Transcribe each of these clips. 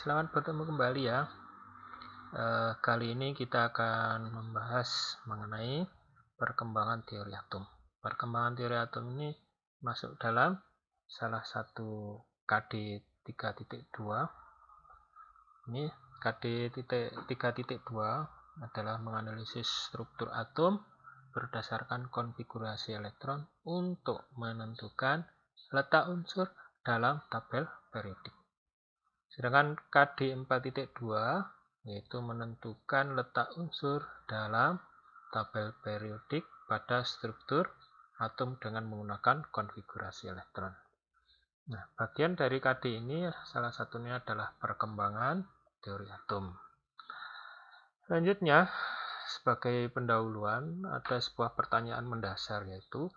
Selamat bertemu kembali ya. Kali ini kita akan membahas mengenai perkembangan teori atom. Perkembangan teori atom ini masuk dalam salah satu KD 3.2. Ini KD 3.2 adalah menganalisis struktur atom berdasarkan konfigurasi elektron untuk menentukan letak unsur dalam tabel periodik. Sedangkan KD 4.2 yaitu menentukan letak unsur dalam tabel periodik pada struktur atom dengan menggunakan konfigurasi elektron. Nah, bagian dari KD ini salah satunya adalah perkembangan teori atom. Selanjutnya, sebagai pendahuluan ada sebuah pertanyaan mendasar, yaitu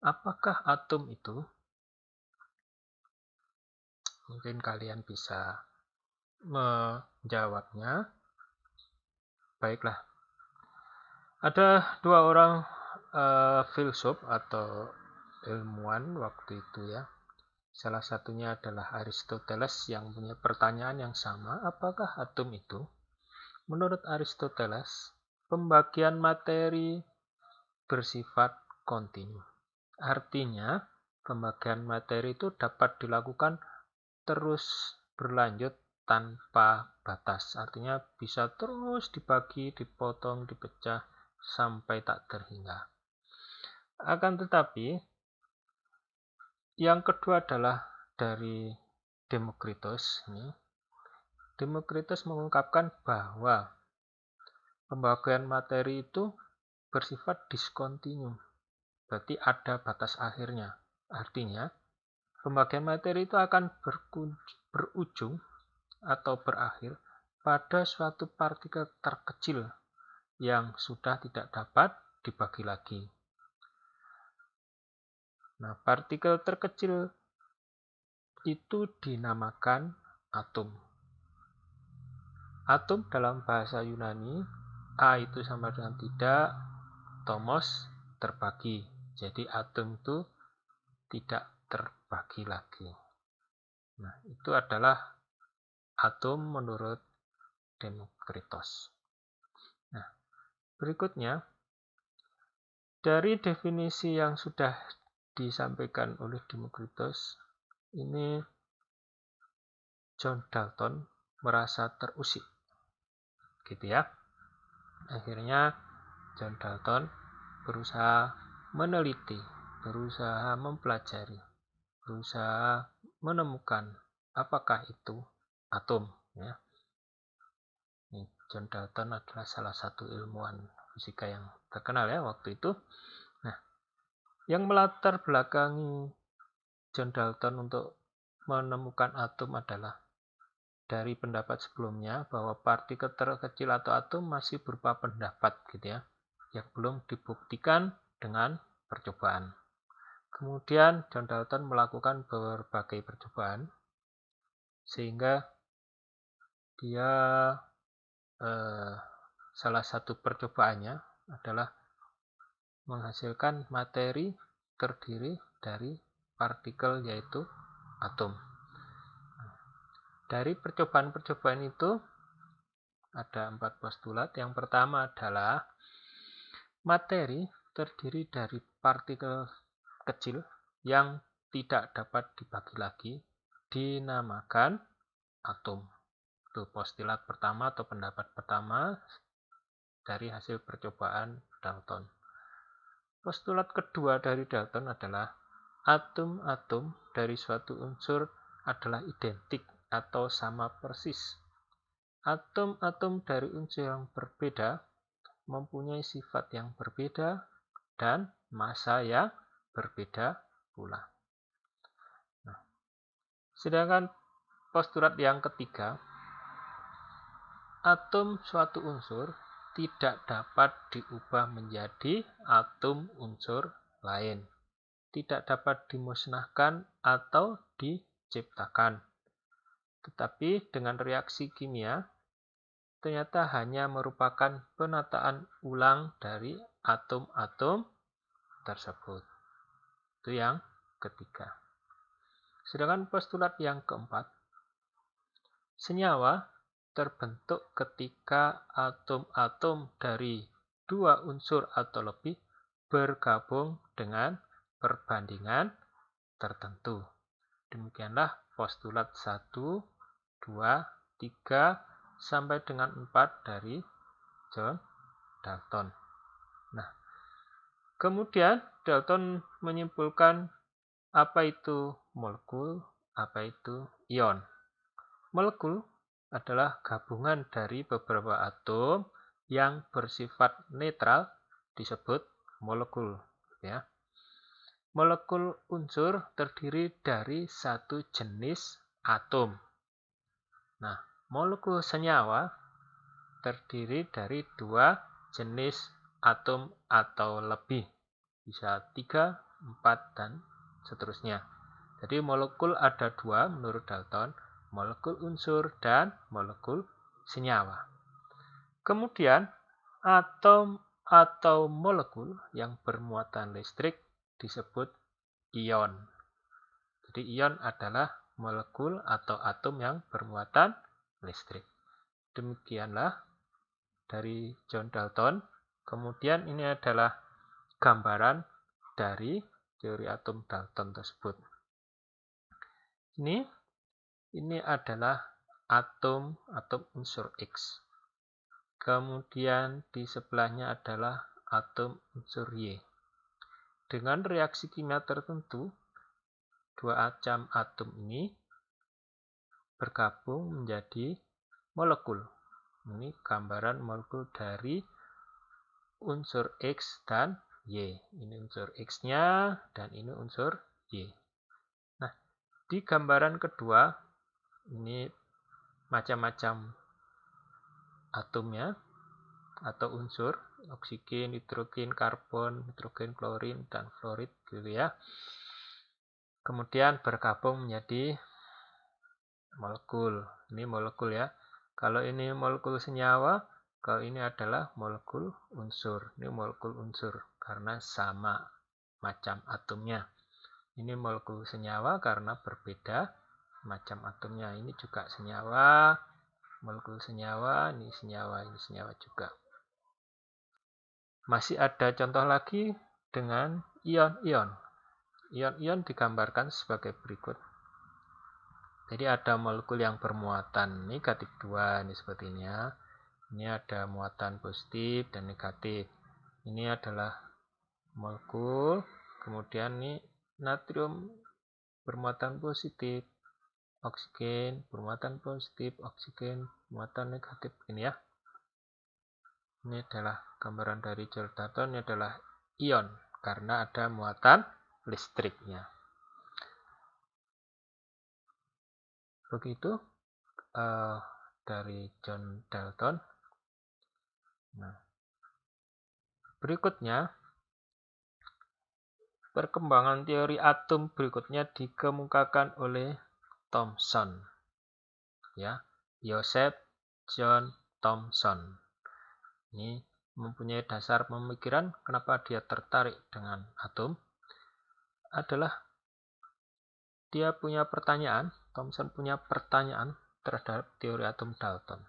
apakah atom itu? Mungkin kalian bisa menjawabnya. Baiklah, ada dua orang filsuf atau ilmuwan waktu itu ya. Salah satunya adalah Aristoteles yang punya pertanyaan yang sama, apakah atom itu? Menurut Aristoteles, pembagian materi bersifat kontinu. Artinya, pembagian materi itu dapat dilakukan terus berlanjut tanpa batas. Artinya bisa terus dibagi, dipotong, dipecah sampai tak terhingga. Akan tetapi, yang kedua adalah dari Demokritos. Demokritos mengungkapkan bahwa pembagian materi itu bersifat diskontinu. Berarti ada batas akhirnya. Artinya, pembagian materi itu akan berujung atau berakhir pada suatu partikel terkecil yang sudah tidak dapat dibagi lagi. Nah, partikel terkecil itu dinamakan atom. Atom dalam bahasa Yunani, A itu sama dengan tidak, tomos terbagi. Jadi atom itu tidak terbagi lagi. Nah, itu adalah atom menurut Demokritos. Nah, berikutnya, dari definisi yang sudah disampaikan oleh Demokritos, ini John Dalton merasa terusik. Gitu ya. Akhirnya John Dalton berusaha meneliti, berusaha mempelajari, berusaha menemukan apakah itu atom. Ya. John Dalton adalah salah satu ilmuwan fisika yang terkenal ya waktu itu. Nah, yang melatar belakangi John Dalton untuk menemukan atom adalah dari pendapat sebelumnya bahwa partikel terkecil atau atom masih berupa pendapat gitu ya, yang belum dibuktikan dengan percobaan. Kemudian John Dalton melakukan berbagai percobaan sehingga dia salah satu percobaannya adalah menghasilkan materi terdiri dari partikel yaitu atom. Dari percobaan-percobaan itu ada 4 postulat. Yang pertama adalah materi terdiri dari partikel kecil yang tidak dapat dibagi lagi dinamakan atom. Itu postulat pertama atau pendapat pertama dari hasil percobaan Dalton. Postulat kedua dari Dalton adalah atom-atom dari suatu unsur adalah identik atau sama persis. Atom-atom dari unsur yang berbeda mempunyai sifat yang berbeda dan massa yang berbeda pula. Nah, sedangkan postulat yang ketiga, atom suatu unsur tidak dapat diubah menjadi atom unsur lain. Tidak dapat dimusnahkan atau diciptakan. Tetapi dengan reaksi kimia, ternyata hanya merupakan penataan ulang dari atom-atom tersebut. Itu yang ketiga. Sedangkan postulat yang keempat, senyawa terbentuk ketika atom-atom dari dua unsur atau lebih bergabung dengan perbandingan tertentu. Demikianlah postulat 1, 2, 3, sampai dengan 4 dari John Dalton. Nah, kemudian Dalton menyimpulkan apa itu molekul, apa itu ion. Molekul adalah gabungan dari beberapa atom yang bersifat netral disebut molekul, ya. Molekul unsur terdiri dari satu jenis atom. Nah, molekul senyawa terdiri dari dua jenis atom atau lebih. Bisa 3, 4, dan seterusnya. Jadi molekul ada dua menurut Dalton, molekul unsur dan molekul senyawa. Kemudian atom atau molekul yang bermuatan listrik disebut ion. Jadi ion adalah molekul atau atom yang bermuatan listrik. Demikianlah dari John Dalton. Kemudian ini adalah gambaran dari teori atom Dalton tersebut. Ini adalah atom unsur X. Kemudian di sebelahnya adalah atom unsur Y. Dengan reaksi kimia tertentu, dua atom ini bergabung menjadi molekul. Ini gambaran molekul dari unsur X dan Y. Ini unsur X-nya dan ini unsur Y. Nah, di gambaran kedua, ini macam-macam atomnya atau unsur, oksigen, hidrogen, karbon, nitrogen, klorin, dan fluorid gitu ya. Kemudian bergabung menjadi molekul. Ini molekul ya. Kalau ini molekul senyawa, kalau ini adalah molekul unsur. Ini molekul unsur karena sama macam atomnya. Ini molekul senyawa karena berbeda macam atomnya. Ini juga senyawa, molekul senyawa, ini senyawa juga. Masih ada contoh lagi dengan ion-ion. Ion-ion digambarkan sebagai berikut. Jadi ada molekul yang bermuatan negatif 2, ini sepertinya. Ini ada muatan positif dan negatif. Ini adalah molekul, kemudian ini natrium bermuatan positif, oksigen bermuatan positif, oksigen muatan negatif, ini ya. Ini adalah gambaran dari John Dalton, ini adalah ion karena ada muatan listriknya. Begitu dari John Dalton. Nah, berikutnya perkembangan teori atom berikutnya dikemukakan oleh Thomson, ya, Joseph John Thomson. Ini mempunyai dasar pemikiran kenapa dia tertarik dengan atom adalah dia punya pertanyaan, Thomson punya pertanyaan terhadap teori atom Dalton.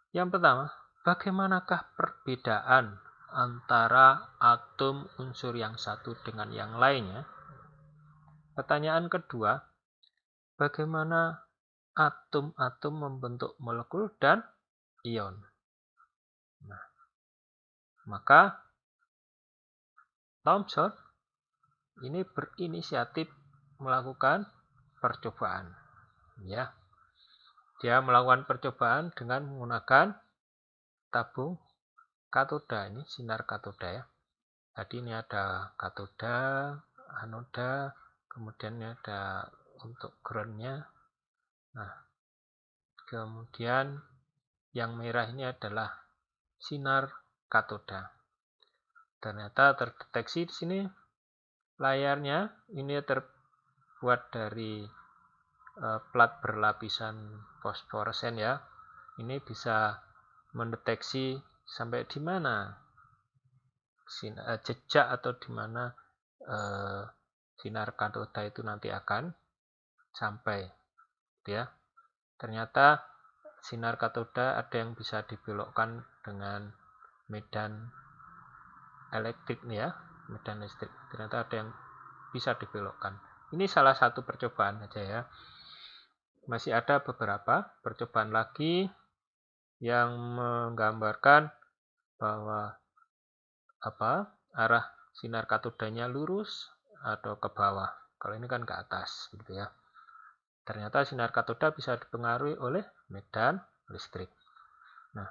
Yang pertama, bagaimanakah perbedaan antara atom unsur yang satu dengan yang lainnya? Pertanyaan kedua, bagaimana atom-atom membentuk molekul dan ion? Nah, maka Thomson ini berinisiatif melakukan percobaan, ya. Dia melakukan percobaan dengan menggunakan tabung katoda, ini sinar katoda ya. Tadi ini ada katoda, anoda, kemudian ini ada untuk groundnya. Nah, kemudian yang merah ini adalah sinar katoda. Ternyata terdeteksi di sini layarnya ini terbuat dari plat berlapisan fosforesen ya. Ini bisa mendeteksi sampai di mana jejak atau di mana sinar katoda itu nanti akan sampai, ya. ternyata sinar katoda ada yang bisa dibelokkan dengan medan elektrik nih ya, medan listrik. Ternyata ada yang bisa dibelokkan. Ini salah satu percobaan aja ya. Masih ada beberapa percobaan lagi yang menggambarkan bahwa arah sinar katodanya lurus atau ke bawah. Kalau ini kan ke atas gitu ya. Ternyata sinar katoda bisa dipengaruhi oleh medan listrik. Nah,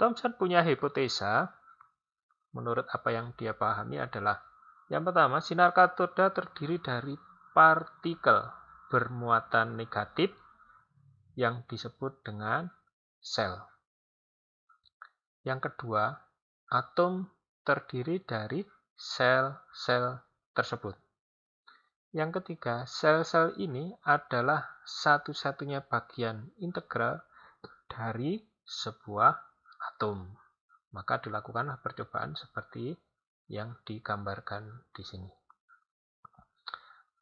Thomson punya hipotesa, menurut apa yang dia pahami adalah, yang pertama, sinar katoda terdiri dari partikel bermuatan negatif yang disebut dengan sel. Yang kedua, atom terdiri dari sel-sel tersebut. Yang ketiga, sel-sel ini adalah satu-satunya bagian integral dari sebuah atom. Maka dilakukanlah percobaan seperti yang digambarkan di sini.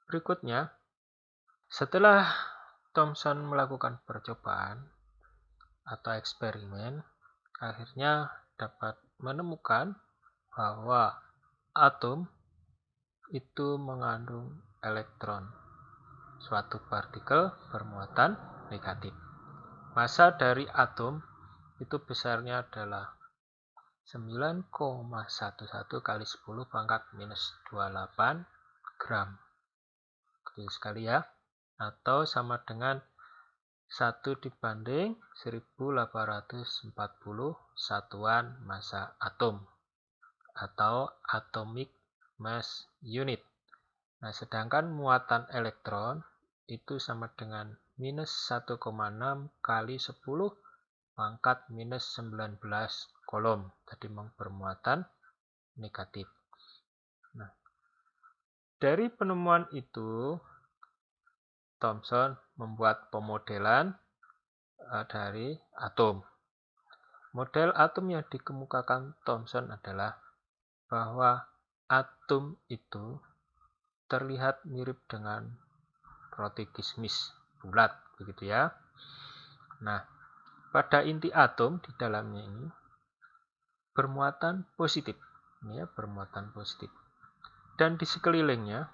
Berikutnya, setelah Thomson melakukan percobaan atau eksperimen, akhirnya dapat menemukan bahwa atom itu mengandung elektron, suatu partikel bermuatan negatif. Massa dari atom itu besarnya adalah 9,11 kali 10 pangkat minus 28 gram. Kecil sekali ya. Atau sama dengan 1 dibanding 1840 satuan massa atom. Atau atomic mass unit. Nah, sedangkan muatan elektron itu sama dengan minus 1,6 kali 10 pangkat minus 19 kolom. Tadi bermuatan negatif. Nah, dari penemuan itu, Thomson membuat pemodelan dari atom. Model atom yang dikemukakan Thomson adalah bahwa atom itu terlihat mirip dengan roti kismis bulat, begitu ya. Nah, pada inti atom di dalamnya ini bermuatan positif, ini ya, bermuatan positif. Dan di sekelilingnya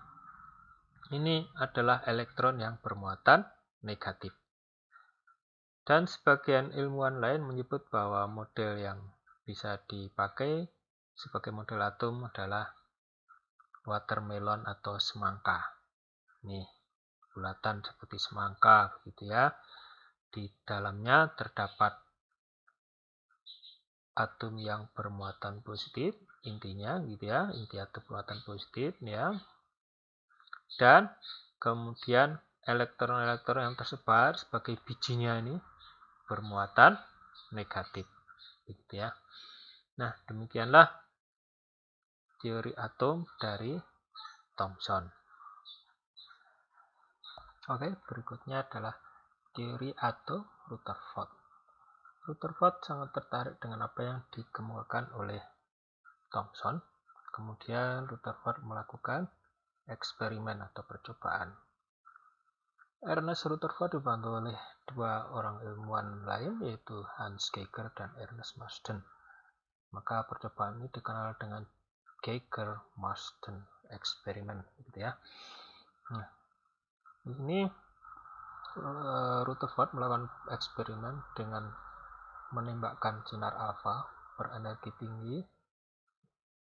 ini adalah elektron yang bermuatan negatif. Dan sebagian ilmuwan lain menyebut bahwa model yang bisa dipakai sebagai model atom adalah watermelon atau semangka. Nih, bulatan seperti semangka begitu ya. Di dalamnya terdapat atom yang bermuatan positif, intinya gitu ya, inti atom bermuatan positif ya. Dan kemudian elektron-elektron yang tersebar sebagai bijinya ini bermuatan negatif gitu ya. Nah, demikianlah teori atom dari Thomson. Oke, berikutnya adalah teori atom Rutherford. Rutherford sangat tertarik dengan apa yang dikemukakan oleh Thomson. Kemudian Rutherford melakukan eksperimen atau percobaan. Ernest Rutherford dibantu oleh dua orang ilmuwan lain, yaitu Hans Geiger dan Ernest Marsden. Maka percobaan ini dikenal dengan Geiger-Marsden eksperimen, gitu ya. Nah, di sini Rutherford melakukan eksperimen dengan menembakkan sinar alfa berenergi tinggi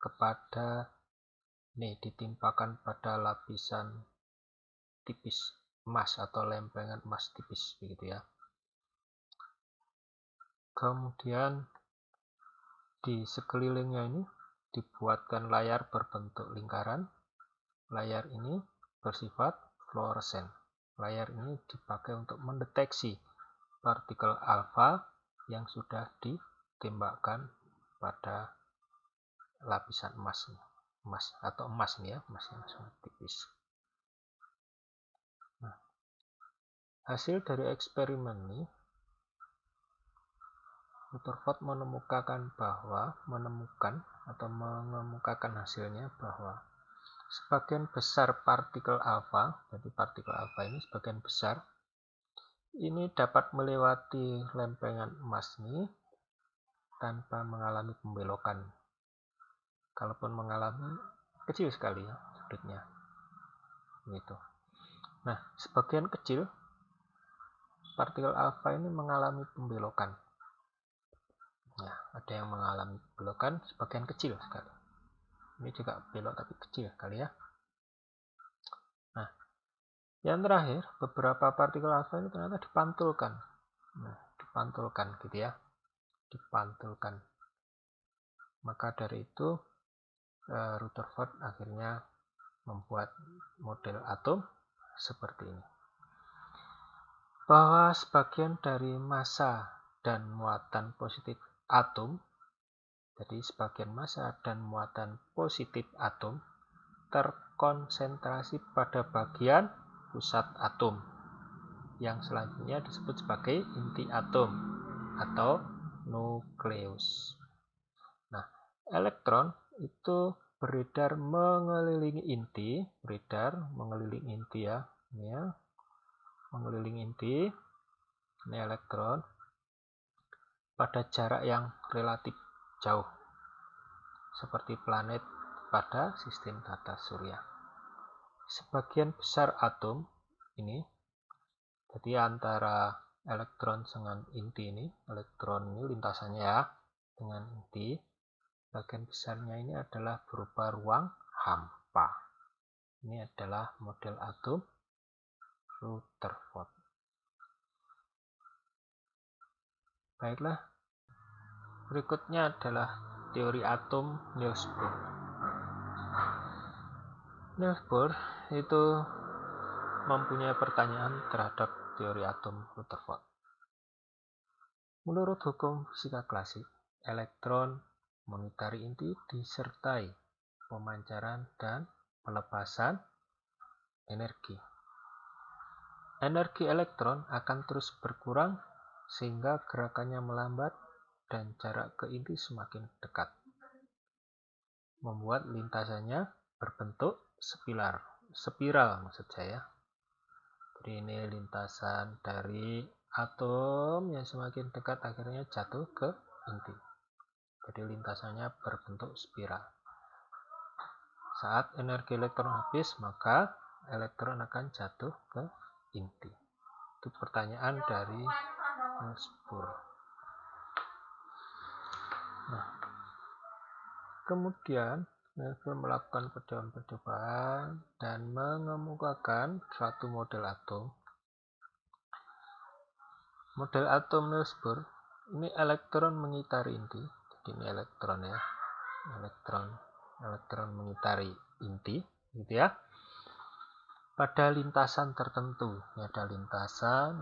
kepada ditimpakan pada lapisan tipis emas atau lempengan emas tipis begitu ya. Kemudian di sekelilingnya ini dibuatkan layar berbentuk lingkaran. Layar ini bersifat fluoresen. Layar ini dipakai untuk mendeteksi partikel alfa yang sudah ditembakkan pada lapisan emas atau emas nih ya, emas yang sangat tipis. Nah, hasil dari eksperimen ini, Rutherford mengemukakan hasilnya bahwa sebagian besar partikel alfa, jadi partikel alfa ini sebagian besar ini dapat melewati lempengan emas ini tanpa mengalami pembelokan. Kalaupun mengalami, kecil sekali ya sudutnya. Gitu. Nah, sebagian kecil partikel alfa ini mengalami pembelokan. Nah, ada yang mengalami pembelokan sebagian kecil sekali. Ini juga belok tapi kecil sekali ya. Nah, yang terakhir, beberapa partikel alfa ini ternyata dipantulkan. Nah, dipantulkan gitu ya. Dipantulkan. Maka dari itu Rutherford akhirnya membuat model atom seperti ini. Bahwa sebagian dari massa dan muatan positif atom, jadi sebagian massa dan muatan positif atom terkonsentrasi pada bagian pusat atom, yang selanjutnya disebut sebagai inti atom atau nukleus. Nah, elektron itu beredar mengelilingi inti, ya, ini ya, mengelilingi inti, ini elektron, pada jarak yang relatif jauh, seperti planet pada sistem tata surya. Sebagian besar atom ini, jadi antara elektron dengan inti ini, elektron ini lintasannya ya, dengan inti, bagian besarnya ini adalah berupa ruang hampa. Ini adalah model atom Rutherford. Baiklah, berikutnya adalah teori atom Niels Bohr. Niels Bohr itu mempunyai pertanyaan terhadap teori atom Rutherford. Menurut hukum fisika klasik, elektron mengitari inti disertai pemancaran dan pelepasan energi. Energi elektron akan terus berkurang sehingga gerakannya melambat dan jarak ke inti semakin dekat, membuat lintasannya berbentuk spiral maksud saya. Jadi ini lintasan dari atom yang semakin dekat akhirnya jatuh ke inti. Jadi lintasannya berbentuk spiral. Saat energi elektron habis, maka elektron akan jatuh ke inti. Itu pertanyaan dari Niels Bohr. Nah, kemudian Niels Bohr melakukan percobaan dan mengemukakan suatu model atom. Model atom Niels Bohr ini elektron mengitari inti. Jadi ini elektron ya, elektron mengitari inti, gitu ya. Pada lintasan tertentu, ini ada lintasan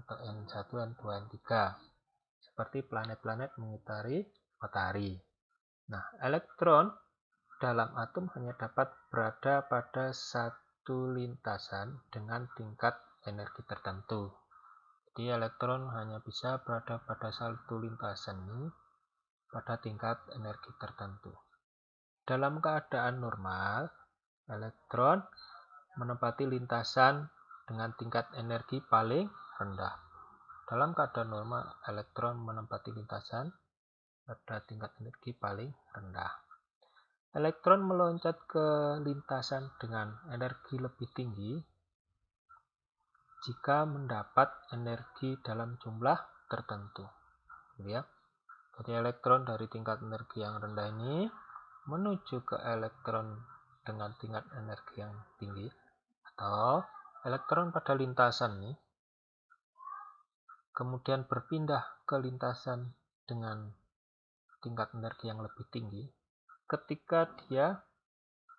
atau N1, N2, N3, seperti planet-planet mengitari matahari. Nah, elektron dalam atom hanya dapat berada pada satu lintasan dengan tingkat energi tertentu. Jadi elektron hanya bisa berada pada satu lintasan ini pada tingkat energi tertentu. Dalam keadaan normal, elektron menempati lintasan dengan tingkat energi paling rendah. Dalam keadaan normal, elektron menempati lintasan pada tingkat energi paling rendah. Elektron meloncat ke lintasan dengan energi lebih tinggi jika mendapat energi dalam jumlah tertentu. Ya. Jadi elektron dari tingkat energi yang rendah ini menuju ke elektron dengan tingkat energi yang tinggi, atau elektron pada lintasan ini kemudian berpindah ke lintasan dengan tingkat energi yang lebih tinggi ketika dia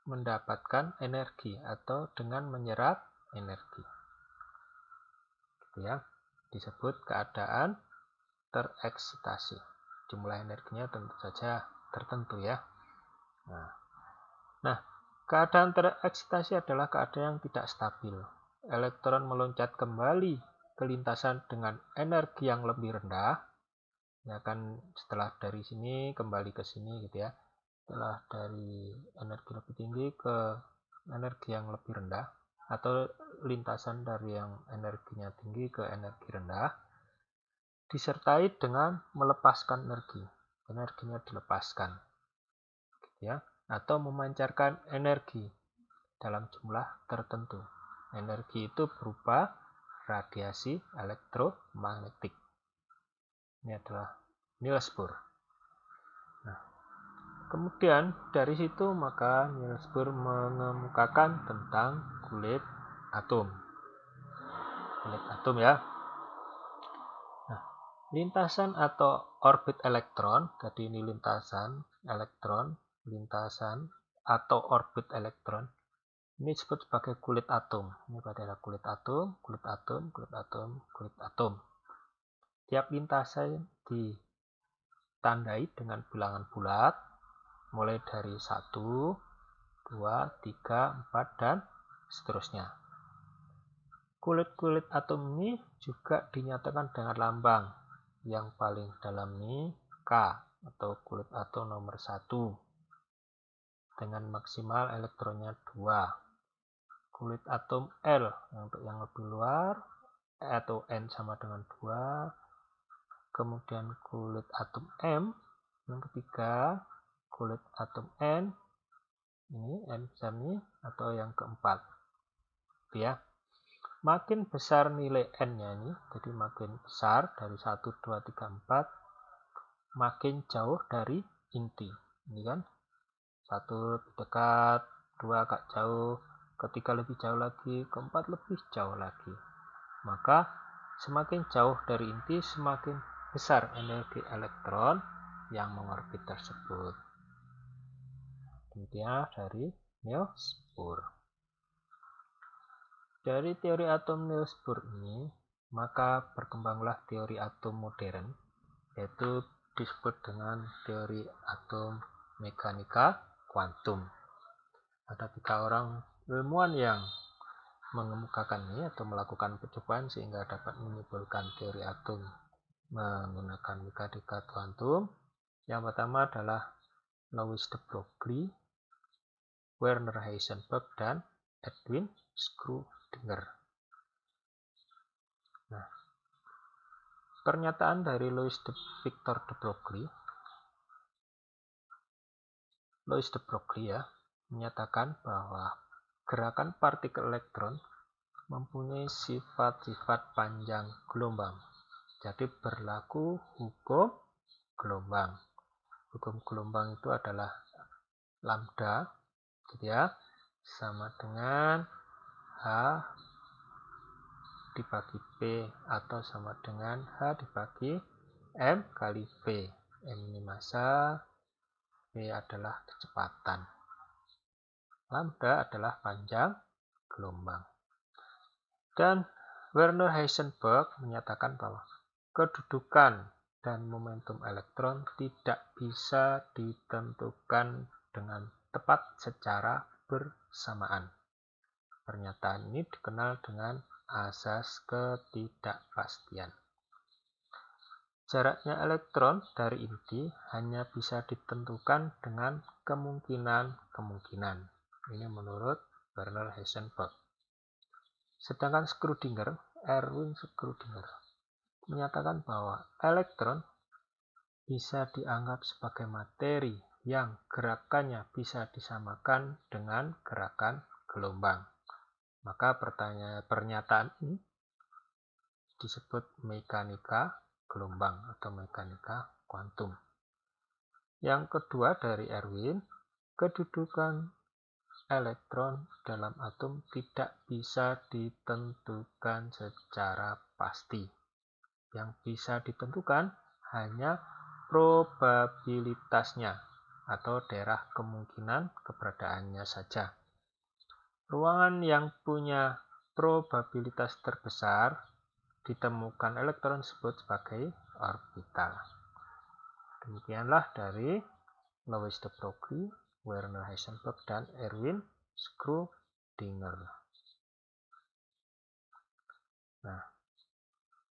mendapatkan energi atau dengan menyerap energi. Gitu ya. Disebut keadaan tereksitasi. Jumlah energinya tentu saja tertentu ya. Nah, keadaan tereksitasi adalah keadaan yang tidak stabil. Elektron meloncat kembali ke lintasan dengan energi yang lebih rendah. Ya kan, setelah dari sini kembali ke sini gitu ya. Setelah dari energi lebih tinggi ke energi yang lebih rendah. atau lintasan dari yang energinya tinggi ke energi rendah, disertai dengan melepaskan energi. Energinya dilepaskan, ya, atau memancarkan energi dalam jumlah tertentu. Energi itu berupa radiasi elektromagnetik. Ini adalah Niels Bohr. Nah, kemudian dari situ maka Niels Bohr mengemukakan tentang kulit atom. Kulit atom ya. Nah, lintasan atau orbit elektron, jadi ini lintasan elektron, lintasan atau orbit elektron. Ini disebut sebagai kulit atom. Ini adalah kulit atom, kulit atom, kulit atom, kulit atom. Tiap lintasan ditandai dengan bilangan bulat, mulai dari 1, 2, 3, 4, dan seterusnya. Kulit-kulit atom ini juga dinyatakan dengan lambang. Yang paling dalam ini K, atau kulit atom nomor 1, dengan maksimal elektronnya 2. Kulit atom L untuk yang lebih luar, atau N sama dengan 2. Kemudian kulit atom M yang ketiga, kulit atom N ini N besar ini, atau yang keempat, ya. Makin besar nilai N-nya ini, jadi makin besar dari 1, 2, 3, 4, makin jauh dari inti. Ini kan 1 lebih dekat, 2 agak jauh, ketiga lebih jauh lagi, keempat lebih jauh lagi. Maka semakin jauh dari inti, semakin besar energi elektron yang mengorbit tersebut. Intinya dari Niels Bohr. Dari teori atom Niels Bohr ini, maka berkembanglah teori atom modern, yaitu disebut dengan teori atom mekanika kuantum. Ada 3 orang ilmuwan yang mengemukakan ini atau melakukan percobaan sehingga dapat menyimpulkan teori atom menggunakan mekanika kuantum. Yang pertama adalah Louis de Broglie, Werner Heisenberg, dan Edwin Schrödinger. Nah, pernyataan dari Victor de Broglie ya, menyatakan bahwa gerakan partikel elektron mempunyai sifat-sifat panjang gelombang. Jadi berlaku hukum gelombang. Hukum gelombang itu adalah lambda, gitu ya, sama dengan H dibagi P, atau sama dengan H dibagi M kali V. M ini massa, V adalah kecepatan. Lambda adalah panjang gelombang. Dan Werner Heisenberg menyatakan bahwa kedudukan dan momentum elektron tidak bisa ditentukan dengan tepat secara bersamaan. Pernyataan ini dikenal dengan asas ketidakpastian. Jaraknya elektron dari inti hanya bisa ditentukan dengan kemungkinan-kemungkinan. Ini menurut Werner Heisenberg. Sedangkan Erwin Schrödinger, menyatakan bahwa elektron bisa dianggap sebagai materi yang gerakannya bisa disamakan dengan gerakan gelombang. Maka pernyataan ini disebut mekanika gelombang atau mekanika kuantum. Yang kedua dari Erwin, kedudukan elektron dalam atom tidak bisa ditentukan secara pasti. Yang bisa ditentukan hanya probabilitasnya atau daerah kemungkinan keberadaannya saja. Ruangan yang punya probabilitas terbesar ditemukan elektron disebut sebagai orbital. Demikianlah dari Louis de Broglie, Werner Heisenberg, dan Erwin Schrödinger. Nah,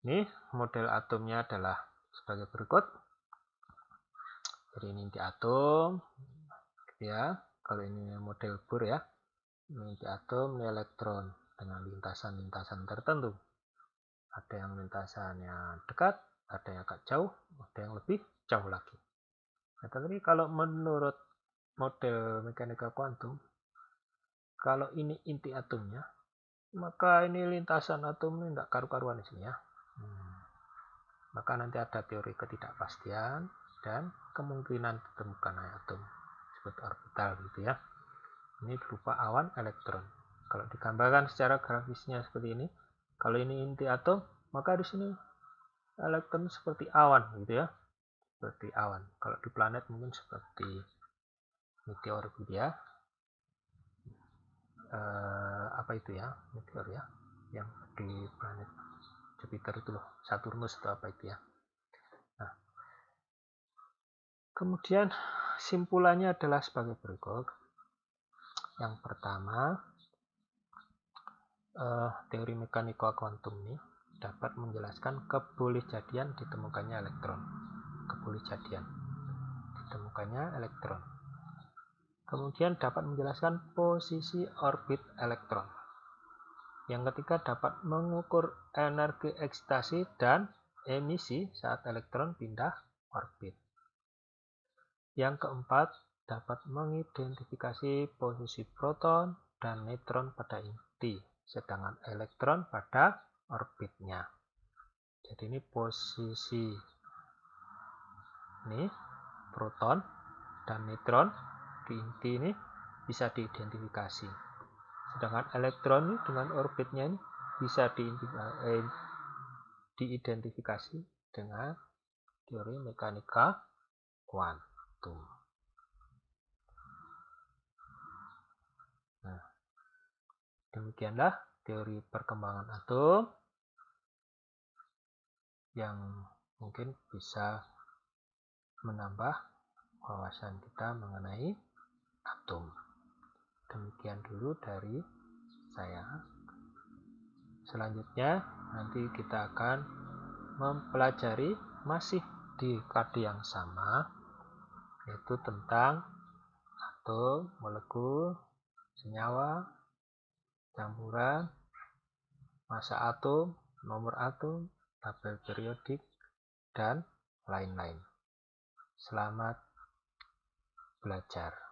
ini model atomnya adalah sebagai berikut. Jadi ini inti atom, ya. Kalau ini model Bohr ya, ini inti atom, ini elektron. dengan lintasan-lintasan tertentu. Ada yang lintasannya dekat, ada yang agak jauh, ada yang lebih jauh lagi. Nah, tapi kalau menurut model mekanika kuantum, kalau ini inti atomnya, maka ini lintasan atom ini tidak karu-karuan di sini ya. Maka nanti ada teori ketidakpastian dan kemungkinan ditemukan atom disebut orbital gitu ya. Ini berupa awan elektron. Kalau digambarkan secara grafisnya seperti ini, kalau ini inti atom, maka di sini elektron seperti awan gitu ya. Seperti awan. Kalau di planet mungkin seperti meteor gitu ya. Apa itu ya? Meteor ya. Yang di planet Jupiter itu loh, Saturnus atau apa itu ya. Nah, kemudian simpulannya adalah sebagai berikut. Yang pertama, teori mekanika kuantum ini dapat menjelaskan kebolehjadian ditemukannya elektron. Kebolehjadian ditemukannya elektron. Kemudian dapat menjelaskan posisi orbit elektron. Yang ketiga dapat mengukur energi eksitasi dan emisi saat elektron pindah orbit. Yang keempat dapat mengidentifikasi posisi proton dan neutron pada inti, sedangkan elektron pada orbitnya. Jadi ini posisi ini proton dan neutron di inti ini bisa diidentifikasi. Sedangkan elektron ini dengan orbitnya ini bisa diidentifikasi dengan teori mekanika kuantum. Nah, demikianlah teori perkembangan atom yang mungkin bisa menambah wawasan kita mengenai atom. Demikian dulu dari saya. Selanjutnya nanti kita akan mempelajari masih di KD yang sama, yaitu tentang atom, molekul, senyawa, campuran, massa atom, nomor atom, tabel periodik, dan lain-lain. Selamat belajar.